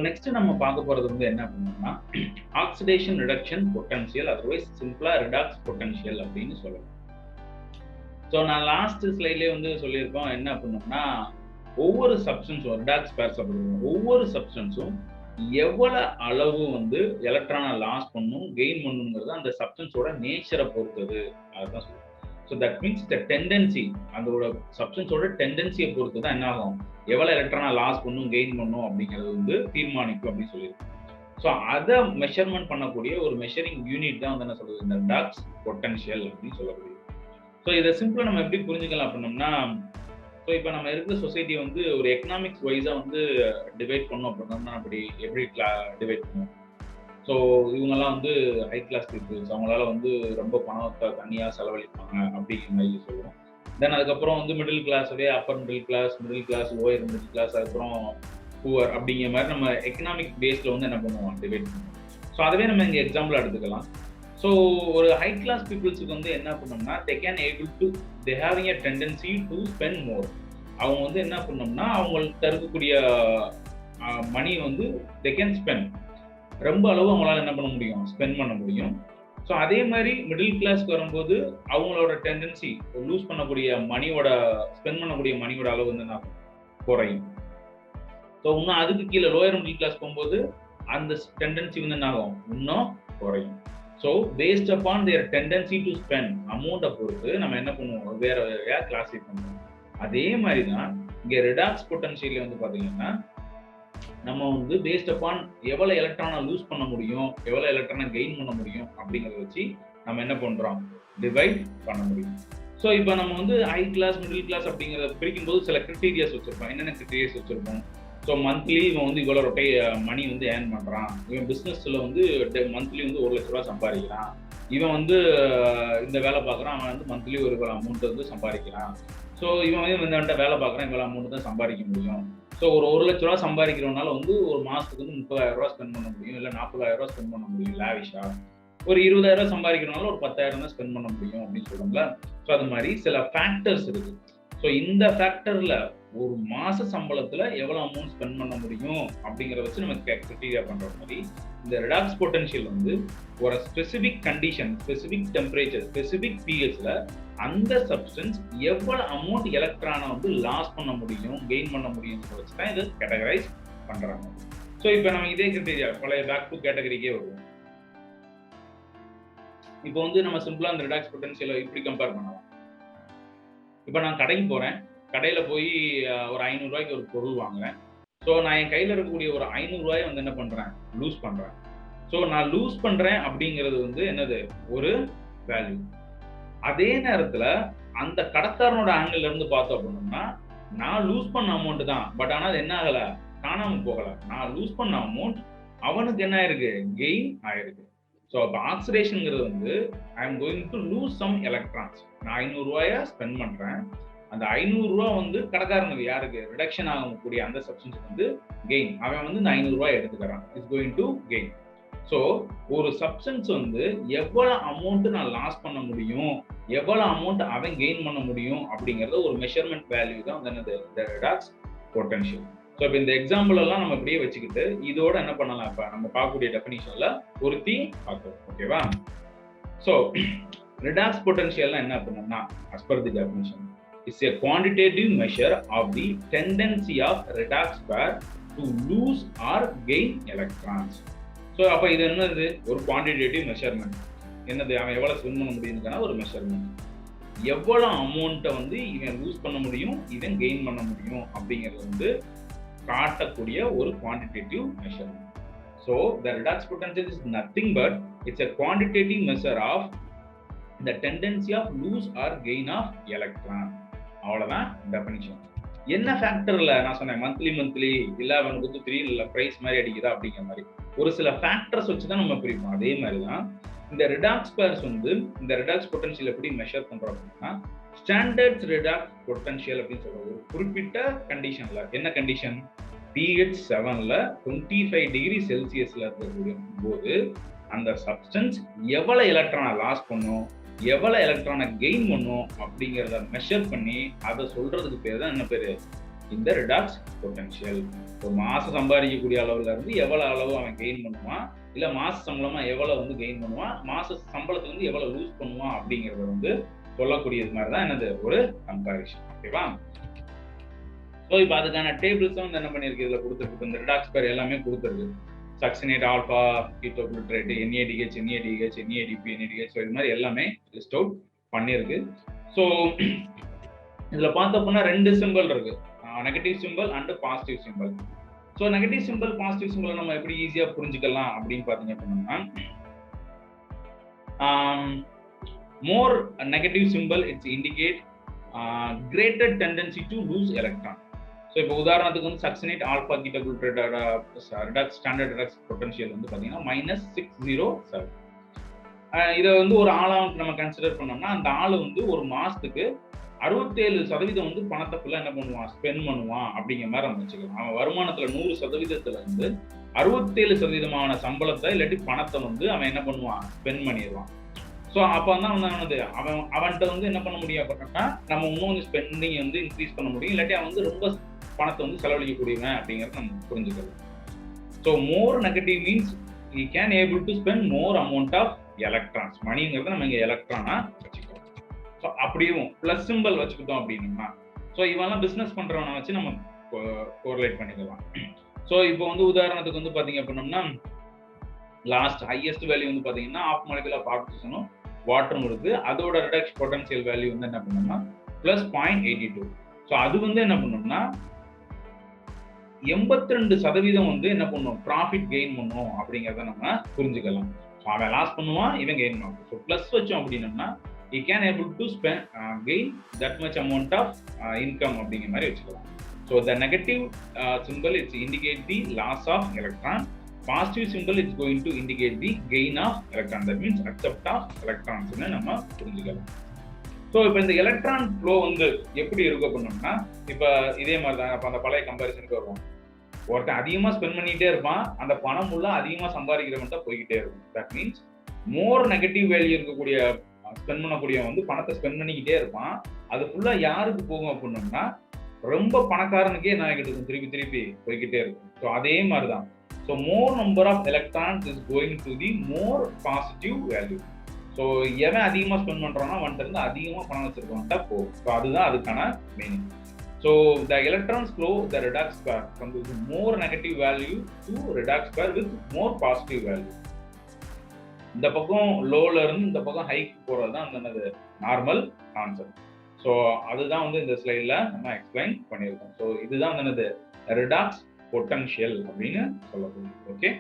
Next நம்ம பார்க்க போறது வந்து என்ன பண்ணணும்னா ஆக்சிடேஷன் ரிடக்ஷன் பொட்டன்ஷியல், அதர்வைஸ் சிம்பிளா ரிடாக்ஸ் பொட்டன்ஷியல் அப்படின்னு சொல்லலாம். ஸோ நான் லாஸ்ட் ஸ்லைட்லேயே வந்து சொல்லியிருக்கோம் என்ன பண்ணோம்னா ஒவ்வொரு சப்ஸ்டன்ஸும் ரிடாக்ஸ் பேர்ஸ் அப்படின்னு ஒவ்வொரு சப்ஸ்டன்ஸும் எவ்வளவு அளவு வந்து எலக்ட்ரானை லாஸ் பண்ணும் கெயின் பண்ணுங்கிறது அந்த சப்ஸ்டன்ஸோட நேச்சரை பொறுத்தது. அதுதான் சொல்லுவோம். So that means the tendency, அதோட சப்ஸ்டன்ஸோட டெண்டன்சியை பொறுத்து தான் என்ன ஆகும், எவ்வளவு எலக்ட்ரானை லாஸ் பண்ணும் கெயின் பண்ணும் அப்படிங்கிறது வந்து தீர்மானிக்கும் அப்படின்னு சொல்லியிருக்கோம். ஸோ அதை மெஷர்மெண்ட் பண்ணக்கூடிய ஒரு மெஷரிங் யூனிட் தான் வந்து என்ன சொல்றது, இந்த ரிடாக்ஸ் பொட்டன்ஷியல் அப்படின்னு சொல்லக்கூடியது. ஸோ இதை சிம்பிளா நம்ம எப்படி புரிஞ்சுக்கலாம் அப்படின்னோம்னா, ஸோ இப்போ நம்ம இருக்கிற சொசைட்டியை வந்து ஒரு எக்கனாமிக்ஸ் வைஸா வந்து டிவைட் பண்ணோம் அப்படின்னா அப்படி எப்படி டிவைட் பண்ணுவோம். ஸோ இவங்கெல்லாம் வந்து ஹை கிளாஸ் பீப்புள்ஸ், அவங்களால வந்து ரொம்ப பணத்தை தனியாக செலவழிப்பாங்க அப்படிங்கிற மாதிரி சொல்லுவோம். தென் அதுக்கப்புறம் வந்து மிடில் கிளாஸவே upper middle class, lower middle class, அதுக்கப்புறம் புவர் அப்படிங்கிற மாதிரி நம்ம எக்கனாமிக் பேஸ்ல வந்து என்ன பண்ணுவோம், டிவைட் பண்ணுவோம். ஸோ அதுவே நம்ம இங்கே எக்ஸாம்பிள் எடுத்துக்கலாம். ஸோ ஒரு ஹை கிளாஸ் பீப்புள்ஸுக்கு வந்து என்ன பண்ணோம்னா they having a tendency to spend more. அவங்க வந்து என்ன பண்ணோம்னா அவங்களுக்கு இருக்கக்கூடிய மணி வந்து they can spend, ரொம்ப அளவு அவங்களால என்ன பண்ண முடியும், ஸ்பெண்ட் பண்ண முடியும். ஸோ அதே மாதிரி மிடில் கிளாஸ்க்கு வரும்போது அவங்களோட டெண்டன்சி லூஸ் பண்ணக்கூடிய மணியோட ஸ்பெண்ட் பண்ணக்கூடிய மணியோட அளவு வந்து என்ன குறையும். ஸோ இன்னும் அதுக்கு கீழே லோயர் மிடில் கிளாஸ் போகும்போது அந்த டெண்டன்சி வந்து என்ன ஆகும், இன்னும் குறையும். So based upon there tendency to spend அமௌண்ட்டை பொறுத்து நம்ம என்ன பண்ணுவோம், வேற வேறையா கிளாஸிஃபை பண்ணுவோம். அதே மாதிரி தான் இங்கே ரிடாக்ஸ் பொட்டன்ஷியல் வந்து பார்த்தீங்கன்னா நம்ம வந்து பேஸ்ட் அப்பான் எவ்வளோ எலக்ட்ரானை லூஸ் பண்ண முடியும், எவ்வளோ எலக்ட்ரானை கெயின் பண்ண முடியும் அப்படிங்கிறத வச்சு நம்ம என்ன பண்ணுறோம், டிவைட் பண்ண முடியும். ஸோ இப்போ நம்ம வந்து ஹை கிளாஸ் மிடில் கிளாஸ் அப்படிங்கிறத பிரிக்கும்போது சில கிரிட்டீரியாஸ் வச்சுருப்போம். என்னென்ன கிரிட்டீரியாஸ் வச்சுருப்போம், ஸோ மந்த்லி இவன் வந்து இவ்வளோ மணி வந்து ஏர்ன் பண்ணுறான், இவன் பிஸ்னஸில் வந்து மந்த்லி வந்து 1 லட்ச ரூபா சம்பாதிக்கிறான், இவன் வந்து இந்த வேலை பார்க்குறான், அவன் வந்து மந்த்லி ஒரு அமௌண்ட் வந்து சம்பாதிக்கிறான், ஸோ இவன் வந்து இந்த வேலை பார்க்குறான், இவ்வளோ அமௌண்ட் தான் சம்பாதிக்க முடியும். ஸோ ஒரு 1 லட்ச ரூபா சம்பாதிக்கிறவனால வந்து ஒரு மாதத்துக்கு வந்து 30,000 ரூபா ஸ்பெண்ட் பண்ண முடியும், இல்லை 40,000 ரூபா ஸ்பெண்ட் பண்ண முடியும் லாவிஷா. ஒரு 20,000 ரூபா சம்பாதிக்கிறனால ஒரு 10,000 தான் ஸ்பெண்ட் பண்ண முடியும் அப்படின்னு சொல்லுவாங்களா. ஸோ அது மாதிரி சில ஃபேக்டர்ஸ் இருக்கு. ஸோ இந்த ஃபேக்டர்ல ஒரு மாச சம்பளத்துல எவ்வளவு அமௌண்ட் ஸ்பெண்ட் பண்ண முடியும் அப்படிங்கிறத வச்சு நம்ம கிரைட்டீரியா பண்ற மாதிரி இந்த ரிடாக்ஸ் பொட்டன்ஷியல் வந்து ஒரு specific condition, specific temperature, specific பீரியட்ஸ்ல அந்த சப்ஸ்டன்ஸ் எவ்வளவு அமௌண்ட் எலக்ட்ரானை வந்து லாஸ் பண்ண முடியும், கெயின் பண்ண முடியும்ன்றத வச்சு தான் இதை கேட்டகரைஸ் பண்றாங்க. ஸோ இப்போ நம்ம இதே கிரைட்டீரியா பழைய பேக் டு கேட்டகரிக்கே வருவோம். இப்போ வந்து நம்ம சிம்பிளா இந்த ரிடாக்ஸ் பொட்டன்ஷியலை இப்படி கம்பேர் பண்ணலாம். இப்போ நான் கடைக்கு போறேன், கடையில போய் ஒரு 500 ரூபாய்க்கு ஒரு பொருள் வாங்குறேன். ஸோ நான் என் கையில இருக்கக்கூடிய ஒரு 500 ரூபாயை வந்து என்ன பண்றேன், லூஸ் பண்றேன். ஸோ நான் லூஸ் பண்றேன் அப்படிங்கிறது வந்து என்னது, ஒரு வேல்யூ. அதே நேரத்துல அந்த கடைக்காரனோட ஆங்கிள் இருந்து பார்த்தோம் அப்படின்னா நான் லூஸ் பண்ண அமௌண்ட் தான், பட் ஆனால் அது என்ன ஆகல, காணாம போகல. நான் லூஸ் பண்ண அமௌண்ட் அவனுக்கு என்ன ஆயிருக்கு, கெயின் ஆயிருக்கு. ஸோ அப்போ ஆக்சிடேஷன்ங்கிறது வந்து I am going to lose some electrons. நான் 500 ரூபாயை ஸ்பெண்ட் பண்றேன், அந்த 500 ரூபா வந்து கடைக்காரனுக்கு யாருக்கு ரிடக்ஷன் ஆகக்கூடிய அந்த சப்ஸ்டன்ஸ் வந்து கெயின், அவன் வந்து இந்த 500 ரூபாய் எடுத்துக்கிறான், it's going to gain. So ஒரு சப்ஸ்டன்ஸ் வந்து எவ்வளவு அமௌண்ட் நான் லாஸ் பண்ண முடியும், எவ்வளவு அமௌண்ட் அவன் கெயின் பண்ண முடியும் அப்படிங்கறது ஒரு மெஷர்மெண்ட் வேல்யூ தான் வந்து என்னது, ரிடாக்ஸ் பொட்டன்ஷியல். ஸோ இப்போ இந்த எக்ஸாம்பிள் எல்லாம் நம்ம இப்படியே வச்சுக்கிட்டு இதோட என்ன பண்ணலாம், இப்போ நம்ம பார்க்கக்கூடிய டெஃபினிஷன்ல பொருத்தி பார்க்கலாம். ஓகேவா? ஸோ ரிடாக்ஸ் பொட்டன்ஷியல்னா என்ன பண்ணணும்னா as per the definition is a quantitative measure of the tendency of redox pair to lose or gain electrons. So அப்போ இது என்னது, ஒரு குவான்டிடேட்டிவ் மெஷர்மெண்ட். என்னது, அவன் எவ்வளவு ஸ்பெண்ட் பண்ண முடியும்னா ஒரு மெஷர்மெண்ட். எவ்வளவு அமௌண்ட்டை வந்து இவன் லூஸ் பண்ண முடியும், இவன் கெயின் பண்ண முடியும் அப்படிங்கிறது வந்து காட்டக்கூடிய ஒரு quantitative measurement. So the redox potential is nothing but it's a quantitative measure of the tendency of lose or gain of electron. அவ்வளவுதான் டெஃபினிஷன். என்ன ஃபேக்டர்ல நான் சொன்னேன், மந்த்லி இல்ல அவனுக்கு வந்து 3 இல்ல பிரைஸ் மாதிரி அடிக்குதா அப்படிங்கிற மாதிரி ஒரு சில ஃபேக்டர்ஸ் வச்சு தான் நம்ம பிரிப்போம். அதே மாதிரி தான் இந்த ரிடாக்ஸ் பேர்ஸ் வந்து இந்த ரிடாக்ஸ் பொட்டன்ஷியல் எப்படி மெஷர் பண்றோம் அப்படின்னா ஸ்டாண்டர்ட்ஸ் ரிடாக்ஸ் பொட்டன்ஷியல் அப்படின்னு சொல்றது ஒரு குறிப்பிட்ட கண்டிஷன்ல. என்ன கண்டிஷன், pH 7ல 25 டிகிரி செல்சியஸ்ல இருக்கக்கூடிய போது அந்த சப்ஸ்டன்ஸ் எவ்வளவு எலக்ட்ரானை லாஸ் பண்ணும், எவ்வளவு எலக்ட்ரானை கெயின் பண்ணும் அப்படிங்கிறத மெஷர் பண்ணி அதை சொல்றதுக்கு பேர் தான் என்ன பேரு, இந்த ரிடாக்ஸ் பொட்டன்ஷியல். ஒரு மாசம் சம்பாதிக்கக்கூடிய அளவுல இருந்து எவ்வளவு அளவு அவன் கெயின் பண்ணுவான், இல்ல மாச சம்பளமா எவ்வளவு வந்து கெயின் பண்ணுவான், மாச சம்பளத்துல இருந்து எவ்வளவு லூஸ் பண்ணுவான் அப்படிங்கறத வந்து சொல்லக்கூடியது மாதிரி தான் என்னது ஒரு கம்பேரிஷன். ஓகேவா? ஸோ இப்போ அதுக்கான டேபிள்ஸும் வந்து என்ன பண்ணிருக்கு இதுல கொடுத்துருக்கு. இந்த ரிடாக்ஸ் பேர் எல்லாமே கொடுத்துருக்கு. Succinate, alpha, ketoglutarate, NADH, NADH, NADP, NADH, so இது மாதிரி எல்லாமே லிஸ்ட் அவுட் பண்ணியிருக்கு. ஸோ இதுல பார்த்தோம்னா 2 சிம்பிள் இருக்கு, negative simple and positive simple. So negative simple, positive simple நம்ம எப்படி ஈஸியா புரிஞ்சுக்கலாம் அப்படின்னு பாத்தீங்க அப்படின்னா, more negative symbol it indicate greater tendency to lose electron. So இப்போ உதாரணத்துக்கு வந்து succinate, alpha, ketoglutarate redox standard redox potential வந்து பாத்தீங்கன்னா -607. இதை வந்து ஒரு ஆளா நம்ம கன்சிடர் பண்ணோம்னா, அந்த ஆளு வந்து ஒரு மாசத்துக்கு 67% வந்து பணத்தை ஃபுல்லா என்ன பண்ணுவான், ஸ்பெண்ட் பண்ணுவான் அப்படிங்கிற மாதிரி நம்ம வச்சுக்கலாம். அவன் வருமானத்துல 100%த்துல இருந்து 67% சம்பளத்தை இல்லாட்டி பணத்தை வந்து அவன் என்ன பண்ணுவான், ஸ்பெண்ட் பண்ணிடுவான். ஸோ அப்போ தான் வந்து அவன்கிட்ட வந்து என்ன பண்ண முடியும் அப்படின்னா, நம்ம இன்னும் கொஞ்சம் ஸ்பெண்டிங் வந்து இன்க்ரீஸ் பண்ண முடியும், இல்லாட்டி அவன் வந்து ரொம்ப பணத்தை வந்து செலவழிக்கக்கூடியவன் அப்படிங்கிறத நம்ம புரிஞ்சுக்கலாம். So more negative means he can able to spend more amount of electrons. மணிங்கிறத நம்ம இங்க எலக்ட்ரானா வச்சுக்கிறோம். ஸோ அப்படியும் பிளஸ் சிம்பிள் வச்சுக்கிட்டோம் அப்படின்னா, ஸோ இவெல்லாம் பிசினஸ் பண்றவனை வச்சு நம்ம கோரிலேட் பண்ணிக்கலாம். ஸோ இப்போ வந்து உதாரணத்துக்கு வந்து பாத்தீங்க அப்படின்னா, லாஸ்ட் ஹையஸ்ட் வேல்யூ வந்து பாத்தீங்கன்னா ஆஃப் மாலிகுலர் ஆஃப் ஆக்சிஜனும் வாட்டரும் இருக்கு. அதோட ரிடக்ஷன் பொட்டன்ஷியல் வேல்யூ வந்து என்ன பண்ணோம்னா +0.82. ஸோ அது வந்து என்ன பண்ணோம்னா 82% வந்து என்ன பண்ணும், ப்ராஃபிட் கெயின் பண்ணும் அப்படிங்கிறத நம்ம புரிஞ்சுக்கலாம். ஸோ அவன் லாஸ் பண்ணுவான், இவன் கெயின் பண்ணுவான். ஸோ பிளஸ் வச்சோம் அப்படின்னோம்னா he can able to spend gain that much amount of income அப்படிங்கிற மாதிரி வச்சுக்கலாம். So the negative symbol is indicate the loss of electron. Positive symbol is going to indicate the gain of electron. That means accept of electrons ன்னு நம்ம புரிஞ்சுக்கலாம். So இப்போ இந்த electron flow வந்து எப்படி இருக்கு அப்படின்னோம்னா, இப்போ இதே மாதிரி தான் அப்போ அந்த பழைய கம்பேரிசனுக்கு வருவோம். ஒருத்தன் அதிகமாக ஸ்பெண்ட் பண்ணிட்டே இருப்பான், அந்த பணம் உள்ள அதிகமாக சம்பாதிக்கிறவன் தான் போய்கிட்டே இருக்கும். That means more negative value இருக்கக்கூடிய ஸ்பெண்ட் பண்ணக்கூடிய வந்து பணத்தை ஸ்பெண்ட் பண்ணிக்கிட்டே இருப்பான். அது ஃபுல்லா யாருக்கு போகும் அப்படின்னோம்னா, ரொம்ப பணக்காரனுக்கே என்ன ஆகிட்டு இருக்கும், திருப்பி திருப்பி போய்கிட்டே இருக்கும். ஸோ அதே மாதிரி தான். So more number of electrons is going to the more positive value. So எவன் அதிகமாக ஸ்பெண்ட் பண்றான்னா அவன்கிட்ட இருந்து அதிகமாக பணம் வச்சிருக்கவன்ட்டா போகும். ஸோ அதுதான் அதுக்கான meaning. So the electrons flow the redox pair from the more negative value to redox pair with more positive value. இந்த பக்கம் லோல இருந்து இந்த பக்கம் ஹைக்கு போறது தான் அந்த நார்மல் கான்செப்ட். ஸோ அதுதான் வந்து இந்த ஸ்லைட்ல நம்ம எக்ஸ்பிளைன் பண்ணியிருக்கோம். ஸோ இதுதான் என்னது ரிடாக்ஸ் பொட்டன்ஷியல் அப்படின்னு சொல்லப்படுது. ஓகே.